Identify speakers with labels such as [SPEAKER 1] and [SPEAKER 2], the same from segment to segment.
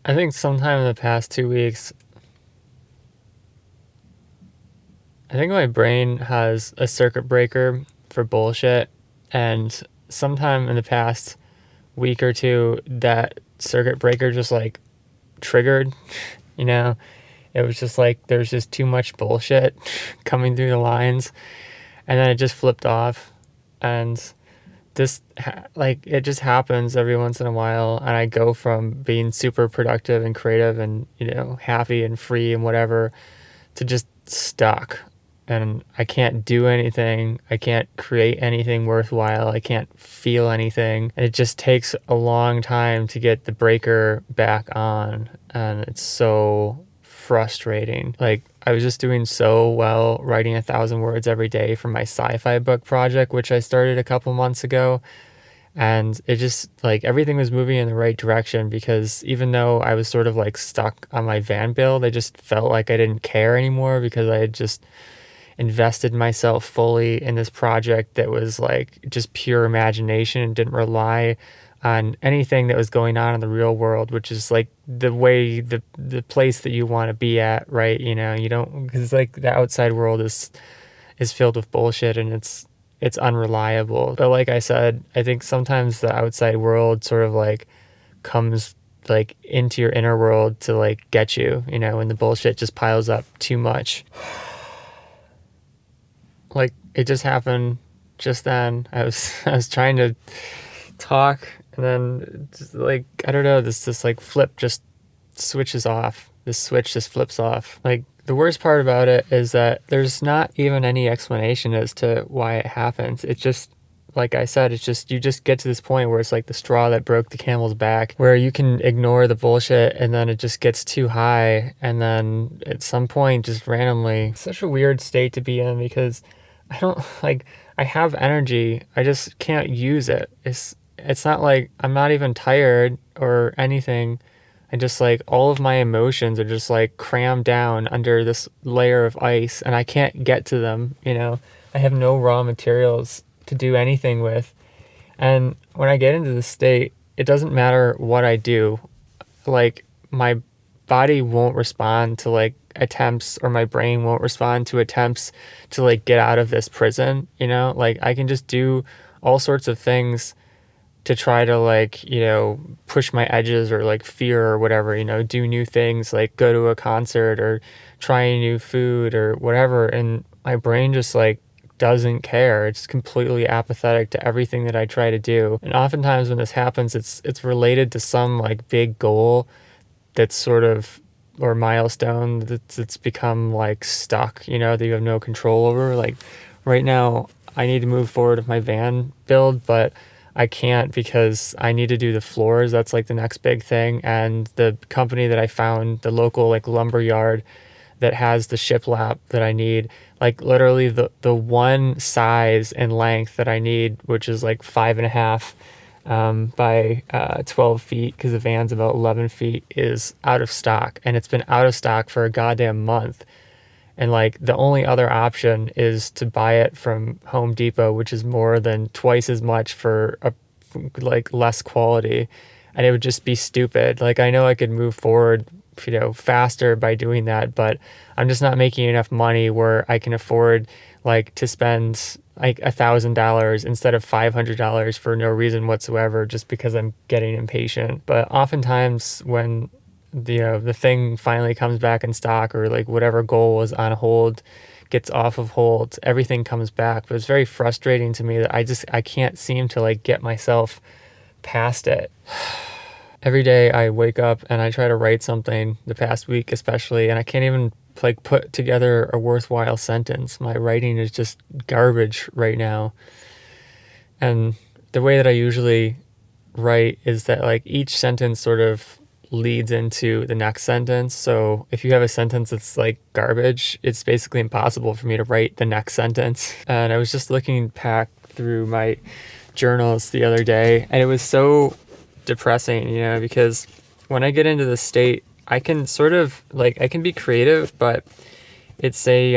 [SPEAKER 1] I think sometime in the past 2 weeks, I think my brain has a circuit breaker for bullshit. And sometime in the past week or two, that circuit breaker just like triggered, you know? It was just like there's just too much bullshit coming through the lines. And then it just flipped off. And like, it just happens every once in a while. And I go from being super productive and creative and, happy and free and whatever to just stuck, and I can't do anything. I can't create anything worthwhile. I can't feel anything. And it just takes a long time to get the breaker back on. And it's so frustrating. Like, I was just doing so well writing 1,000 words every day for my sci-fi book project, which I started a couple months ago. And it just like everything was moving in the right direction, because even though I was sort of like stuck on my van build, I just felt like I didn't care anymore because I had just invested myself fully in this project that was like just pure imagination and didn't rely on anything that was going on in the real world, which is like the place that you want to be at, right? You don't, because like the outside world is filled with bullshit, and it's unreliable. But like I said, I think sometimes the outside world sort of like comes like into your inner world to like get you, when the bullshit just piles up too much. Like, it just happened just then. I was trying to talk, and then just like, I don't know, this like flip just switches off. This switch just flips off. Like, the worst part about it is that there's not even any explanation as to why it happens. It's just, like I said, it's just, you just get to this point where it's like the straw that broke the camel's back, where you can ignore the bullshit and then it just gets too high. And then at some point, just randomly, it's such a weird state to be in, because I don't like, I have energy, I just can't use it. It's not like I'm not even tired or anything. I just like, all of my emotions are just like crammed down under this layer of ice, and I can't get to them. I have no raw materials to do anything with. And when I get into the state, it doesn't matter what I do. Like, my body won't respond to like attempts, or my brain won't respond to attempts to like get out of this prison. Like, I can just do all sorts of things to try to like, push my edges, or like fear or whatever, do new things, like go to a concert or try new food or whatever. And my brain just like doesn't care. It's completely apathetic to everything that I try to do. And oftentimes when this happens, it's related to some like big goal that's sort of, or milestone that's become like stuck, that you have no control over. Like, right now, I need to move forward with my van build, but I can't because I need to do the floors. That's like the next big thing. And the company that I found, the local like lumber yard that has the shiplap that I need, like literally the one size and length that I need, which is like 5.5 by 12 feet, because the van's about 11 feet, is out of stock. And it's been out of stock for a goddamn month. And like, the only other option is to buy it from Home Depot, which is more than twice as much for like less quality. And it would just be stupid. Like, I know I could move forward, faster by doing that, but I'm just not making enough money where I can afford like to spend like $1,000 instead of $500 for no reason whatsoever, just because I'm getting impatient. But oftentimes when the thing finally comes back in stock, or like whatever goal was on hold gets off of hold, everything comes back. But it's very frustrating to me that I can't seem to like get myself past it. Every day I wake up and I try to write something, the past week especially, and I can't even like put together a worthwhile sentence. My writing is just garbage right now. And the way that I usually write is that like each sentence sort of leads into the next sentence. So if you have a sentence that's like garbage, it's basically impossible for me to write the next sentence. And I was just looking back through my journals the other day, and it was so depressing, because when I get into this state, I can sort of like, I can be creative, but it's a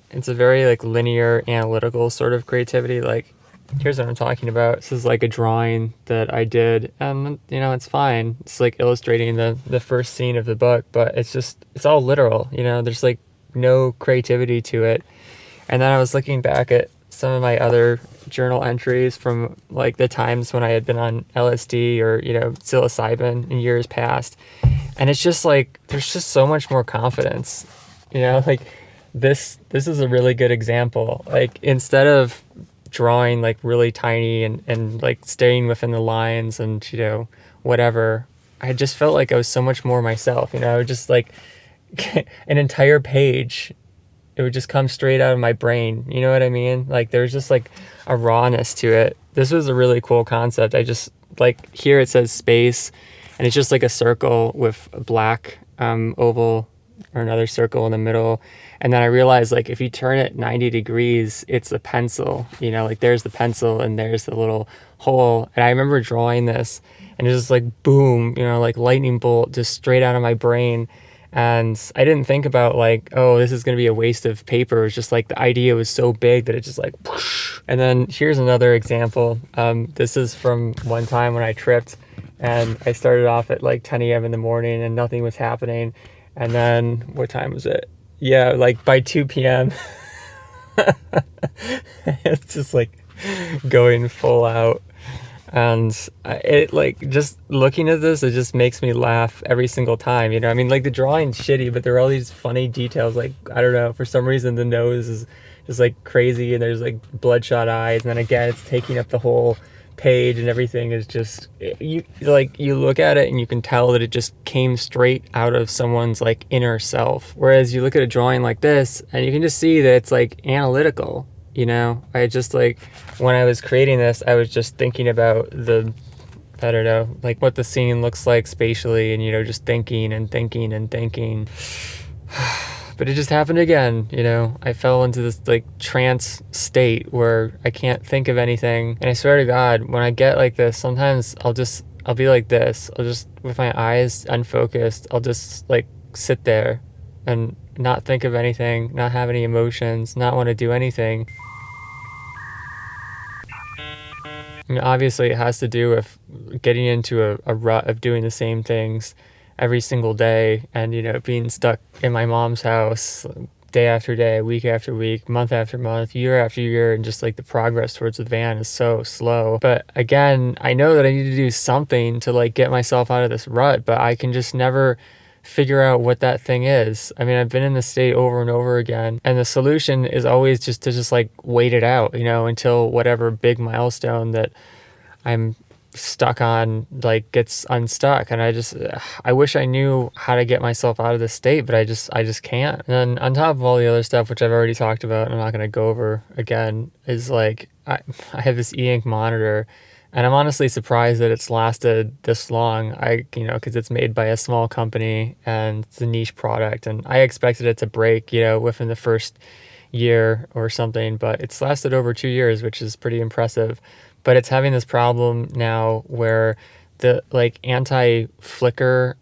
[SPEAKER 1] very like linear analytical sort of creativity. Like, here's what I'm talking about. This is like a drawing that I did, and it's fine. It's like illustrating the first scene of the book, but it's all literal. There's like no creativity to it. And then I was looking back at some of my other journal entries from like the times when I had been on LSD or psilocybin in years past, and it's just like there's just so much more confidence. Like this is a really good example. Like instead of drawing like really tiny and like staying within the lines and whatever, I just felt like I was so much more myself. Just like an entire page, it would just come straight out of my brain. You know what I mean? Like there's just like a rawness to it. This was a really cool concept. I just like, here it says space, and it's just like a circle with a black oval or another circle in the middle. And then I realized, like, if you turn it 90 degrees, it's a pencil. Like there's the pencil and there's the little hole. And I remember drawing this, and it was just like boom, like lightning bolt just straight out of my brain. And I didn't think about like, oh, this is going to be a waste of paper. It's just like the idea was so big that it just like whoosh. And then here's another example. This is from one time when I tripped, and I started off at like 10 a.m. in the morning and nothing was happening. And then what time was it? Yeah, like by 2 p.m. it's just like going full out. And it like, just looking at this, it just makes me laugh every single time. I mean, like the drawing's shitty, but there are all these funny details. Like, I don't know, for some reason the nose is just like crazy, and there's like bloodshot eyes. And then again, it's taking up the whole page, and everything is just, you look at it and you can tell that it just came straight out of someone's like inner self. Whereas you look at a drawing like this and you can just see that it's like analytical. I just like, when I was creating this, I was just thinking about I don't know, like what the scene looks like spatially, and just thinking and thinking and thinking. But it just happened again. I fell into this like trance state where I can't think of anything. And I swear to God, when I get like this, sometimes I'll be like this. I'll just, with my eyes unfocused, I'll just like sit there and not think of anything, not have any emotions, not want to do anything. Obviously, it has to do with getting into a rut of doing the same things every single day, and being stuck in my mom's house day after day, week after week, month after month, year after year, and just like the progress towards the van is so slow. But again, I know that I need to do something to like get myself out of this rut, but I can just never figure out what that thing is. I mean, I've been in this state over and over again, and the solution is always just to just like wait it out, until whatever big milestone that I'm stuck on like gets unstuck. And I wish I knew how to get myself out of this state, but I just can't. And then on top of all the other stuff, which I've already talked about and I'm not going to go over again, is like I have this e-ink monitor. And I'm honestly surprised that it's lasted this long. Because it's made by a small company and it's a niche product. And I expected it to break, within the first year or something. But it's lasted over 2 years, which is pretty impressive. But it's having this problem now where the like anti-flicker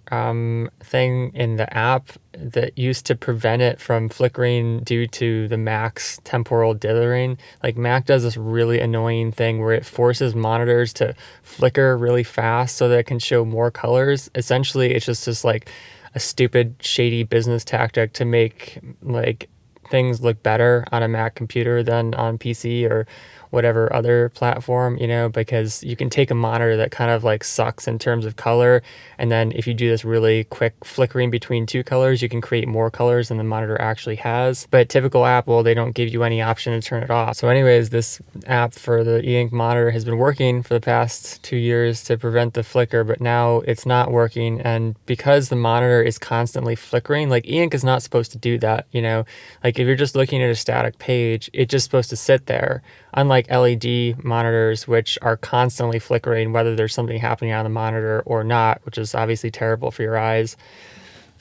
[SPEAKER 1] thing in the app that used to prevent it from flickering due to the Mac's temporal dithering. Like Mac does this really annoying thing where it forces monitors to flicker really fast so that it can show more colors. Essentially, it's just like a stupid, shady business tactic to make like things look better on a Mac computer than on PC or whatever other platform, because you can take a monitor that kind of like sucks in terms of color, and then if you do this really quick flickering between two colors, you can create more colors than the monitor actually has. But typical Apple, they don't give you any option to turn it off. So anyways, this app for the e-ink monitor has been working for the past 2 years to prevent the flicker, but now it's not working. And because the monitor is constantly flickering, like e-ink is not supposed to do that, like if you're just looking at a static page, it's just supposed to sit there. Unlike LED monitors, which are constantly flickering, whether there's something happening on the monitor or not, which is obviously terrible for your eyes.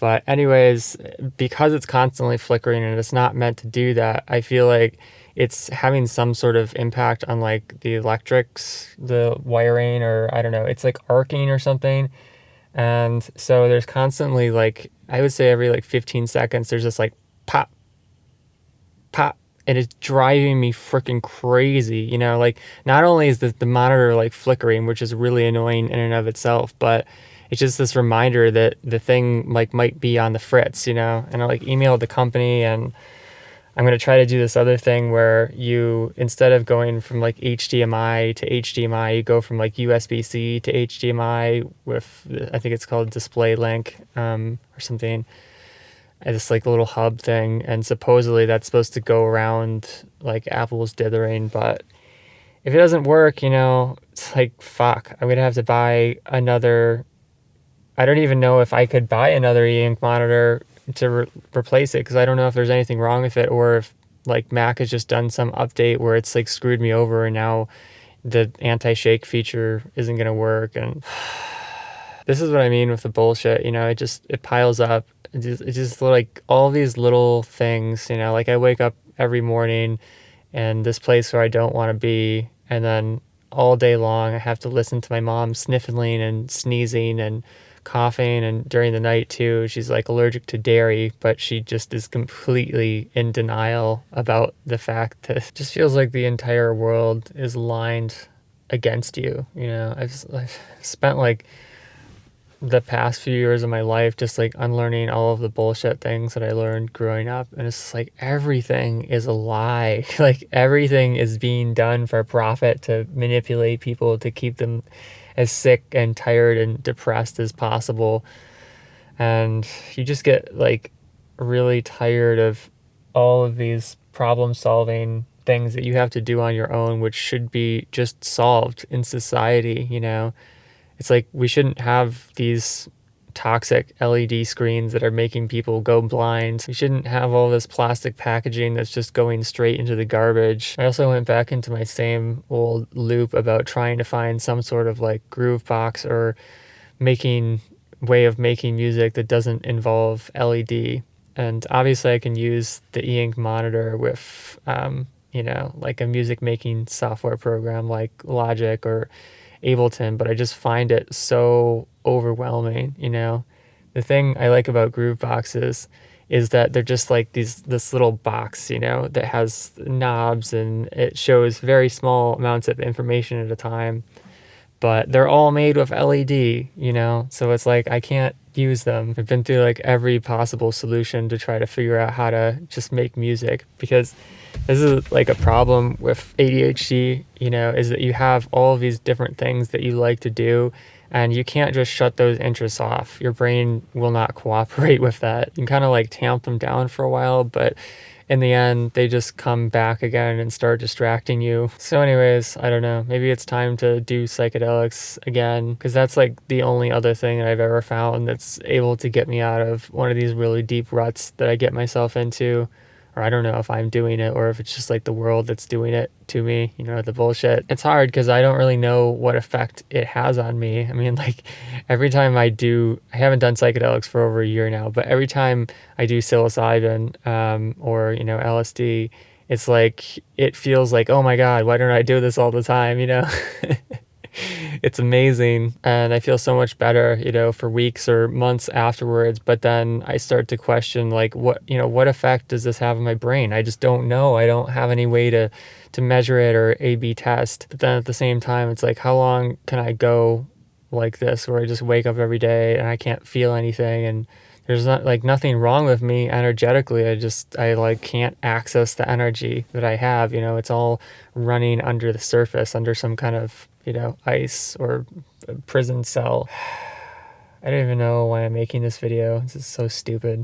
[SPEAKER 1] But anyways, because it's constantly flickering and it's not meant to do that, I feel like it's having some sort of impact on like the electrics, the wiring, or I don't know, it's like arcing or something. And so there's constantly like, I would say every like 15 seconds, there's this like pop, pop. and it's driving me freaking crazy. You know, like not only is the monitor like flickering, which is really annoying in and of itself, but it's just this reminder that the thing like might be on the fritz, you know. And I like emailed the company, and I'm going to try to do this other thing where you, instead of going from like HDMI to HDMI, you go from like USB-C to HDMI with, I think it's called Display Link or something. This like little hub thing. And supposedly that's supposed to go around like Apple's dithering. But if it doesn't work, you know, it's like, fuck, I'm going to have to buy another. I don't even know if I could buy another e-ink monitor to replace it, because I don't know if there's anything wrong with it, or if like Mac has just done some update where it's like screwed me over and now the anti-shake feature isn't going to work. And this is what I mean with the bullshit, you know. It piles up. It's just like all these little things, you know. Like I wake up every morning and this place where I don't want to be, and then all day long I have to listen to my mom sniffling and sneezing and coughing, and during the night too. She's like allergic to dairy, but she just is completely in denial about the fact that it just feels like the entire world is lined against you. You know, I've spent like the past few years of my life just like unlearning all of the bullshit things that I learned growing up, and it's like everything is a lie. Like everything is being done for profit, to manipulate people, to keep them as sick and tired and depressed as possible. And you just get like really tired of all of these problem solving things that you have to do on your own, which should be just solved in society. You know, it's like we shouldn't have these toxic LED screens that are making people go blind. We shouldn't have all this plastic packaging that's just going straight into the garbage. I also went back into my same old loop about trying to find some sort of like groove box or way of making music that doesn't involve LED. And obviously I can use the e-ink monitor with, you know, like a music making software program like Logic or Ableton, but I just find it so overwhelming. You know, the thing I like about groove boxes is that they're just like this little box, you know, that has knobs, and it shows very small amounts of information at a time, but they're all made with LED, you know, so it's like I can't use them. I've been through like every possible solution to try to figure out how to just make music, because this is like a problem with ADHD, you know, is that you have all of these different things that you like to do, and you can't just shut those interests off. Your brain will not cooperate with that. You can kind of like tamp them down for a while, but in the end, they just come back again and start distracting you. So anyways, I don't know, maybe it's time to do psychedelics again, because that's like the only other thing that I've ever found that's able to get me out of one of these really deep ruts that I get myself into. Or I don't know if I'm doing it or if it's just like the world that's doing it to me, you know, the bullshit. It's hard because I don't really know what effect it has on me. I mean, like every time I haven't done psychedelics for over a year now, but every time I do psilocybin or, you know, LSD, it's like, it feels like, oh my God, why don't I do this all the time, you know? It's amazing, and I feel so much better, you know, for weeks or months afterwards. But then I start to question, like, what effect does this have on my brain? I just don't know. I don't have any way to measure it or A/B test. But then at the same time, it's like, how long can I go like this, where I just wake up every day and I can't feel anything, and there's not like nothing wrong with me energetically. I like can't access the energy that I have. You know, it's all running under the surface, under some kind of, you know, ice or a prison cell. I don't even know why I'm making this video. This is so stupid.